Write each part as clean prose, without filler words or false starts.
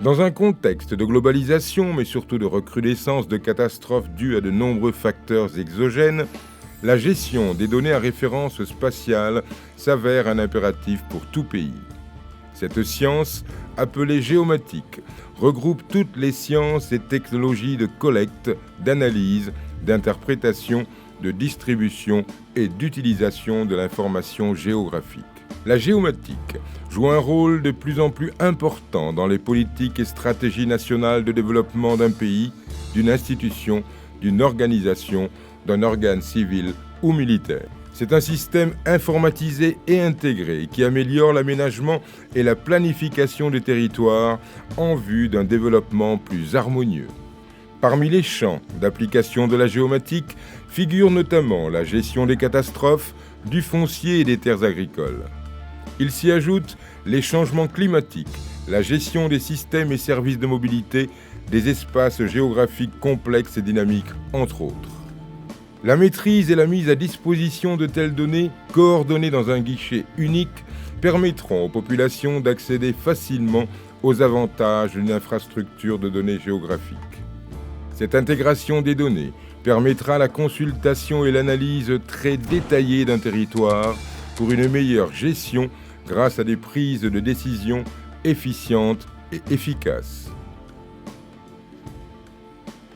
Dans un contexte de globalisation, mais surtout de recrudescence de catastrophes dues à de nombreux facteurs exogènes, la gestion des données à référence spatiale s'avère un impératif pour tout pays. Cette science, appelée géomatique, regroupe toutes les sciences et technologies de collecte, d'analyse, d'interprétation, de distribution et d'utilisation de l'information géographique. La géomatique joue un rôle de plus en plus important dans les politiques et stratégies nationales de développement d'un pays, d'une institution, d'une organisation, d'un organe civil ou militaire. C'est un système informatisé et intégré qui améliore l'aménagement et la planification des territoires en vue d'un développement plus harmonieux. Parmi les champs d'application de la géomatique figure notamment la gestion des catastrophes, du foncier et des terres agricoles. Il s'y ajoute les changements climatiques, la gestion des systèmes et services de mobilité, des espaces géographiques complexes et dynamiques, entre autres. La maîtrise et la mise à disposition de telles données, coordonnées dans un guichet unique, permettront aux populations d'accéder facilement aux avantages d'une infrastructure de données géographiques. Cette intégration des données permettra la consultation et l'analyse très détaillée d'un territoire pour une meilleure gestion grâce à des prises de décision efficientes et efficaces.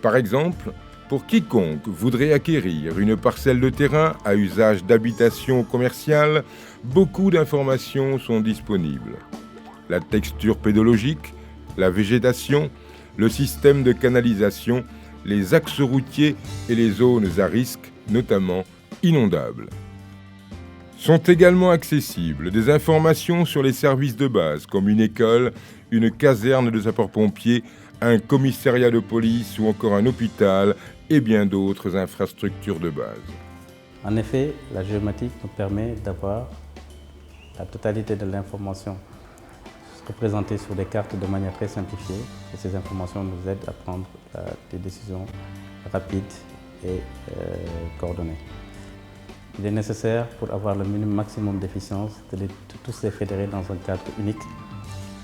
Par exemple, pour quiconque voudrait acquérir une parcelle de terrain à usage d'habitation commerciale, beaucoup d'informations sont disponibles. La texture pédologique, la végétation, le système de canalisation, les axes routiers et les zones à risque, notamment inondables. Sont également accessibles des informations sur les services de base, comme une école, une caserne de sapeurs-pompiers, un commissariat de police ou encore un hôpital et bien d'autres infrastructures de base. En effet, la géomatique nous permet d'avoir la totalité de l'information représentée sur des cartes de manière très simplifiée et ces informations nous aident à prendre des décisions rapides et coordonnées. Il est nécessaire, pour avoir le maximum d'efficience, de tous les fédérer dans un cadre unique.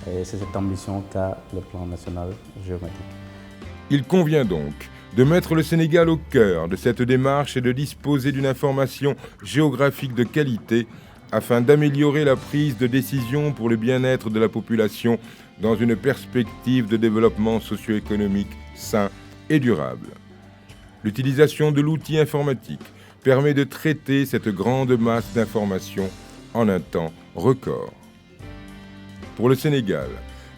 Et c'est cette ambition qu'a le plan national géomatique. Il convient donc de mettre le Sénégal au cœur de cette démarche et de disposer d'une information géographique de qualité afin d'améliorer la prise de décision pour le bien-être de la population dans une perspective de développement socio-économique sain et durable. L'utilisation de l'outil informatique permet de traiter cette grande masse d'informations en un temps record. Pour le Sénégal,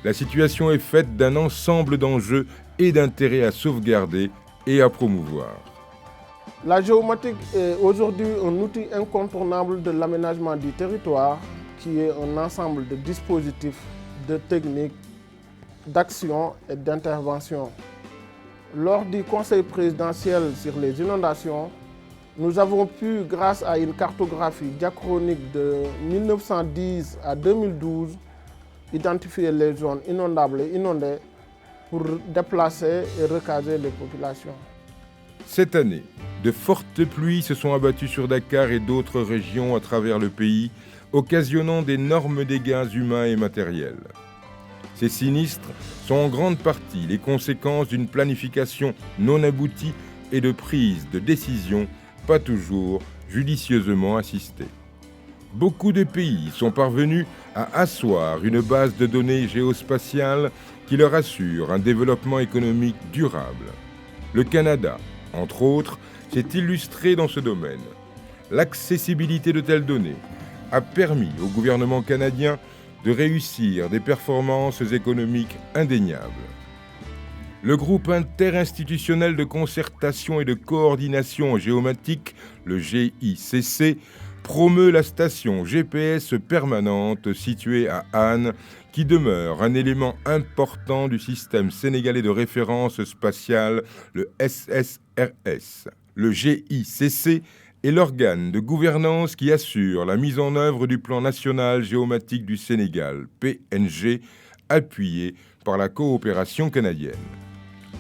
la situation est faite d'un ensemble d'enjeux et d'intérêts à sauvegarder et à promouvoir. La géomatique est aujourd'hui un outil incontournable de l'aménagement du territoire qui est un ensemble de dispositifs, de techniques, d'actions et d'interventions. Lors du Conseil présidentiel sur les inondations, nous avons pu, grâce à une cartographie diachronique de 1910 à 2012, identifier les zones inondables et inondées pour déplacer et recaser les populations. Cette année, de fortes pluies se sont abattues sur Dakar et d'autres régions à travers le pays, occasionnant d'énormes dégâts humains et matériels. Ces sinistres sont en grande partie les conséquences d'une planification non aboutie et de prise de décisions pas toujours judicieusement assistées. Beaucoup de pays sont parvenus à asseoir une base de données géospatiales qui leur assure un développement économique durable. Le Canada, entre autres, s'est illustré dans ce domaine. L'accessibilité de telles données a permis au gouvernement canadien de réussir des performances économiques indéniables. Le groupe interinstitutionnel de concertation et de coordination géomatique, le GICC, promeut la station GPS permanente située à Hann, qui demeure un élément important du système sénégalais de référence spatiale, le SSRS. Le GICC est l'organe de gouvernance qui assure la mise en œuvre du plan national géomatique du Sénégal, PNG, appuyé par la coopération canadienne.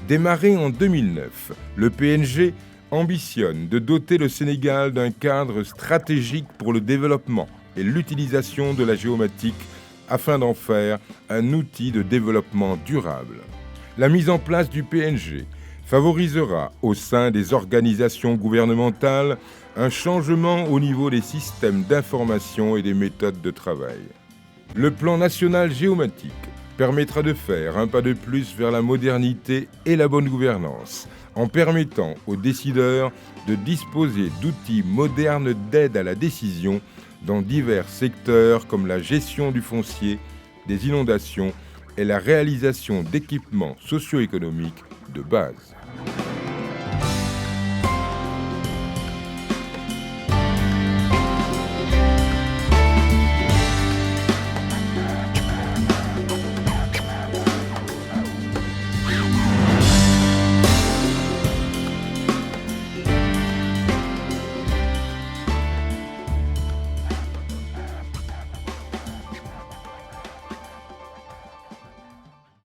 Démarré en 2009, le PNG ambitionne de doter le Sénégal d'un cadre stratégique pour le développement et l'utilisation de la géomatique afin d'en faire un outil de développement durable. La mise en place du PNG favorisera au sein des organisations gouvernementales un changement au niveau des systèmes d'information et des méthodes de travail. Le plan national géomatique permettra de faire un pas de plus vers la modernité et la bonne gouvernance, en permettant aux décideurs de disposer d'outils modernes d'aide à la décision dans divers secteurs comme la gestion du foncier, des inondations et la réalisation d'équipements socio-économiques de base.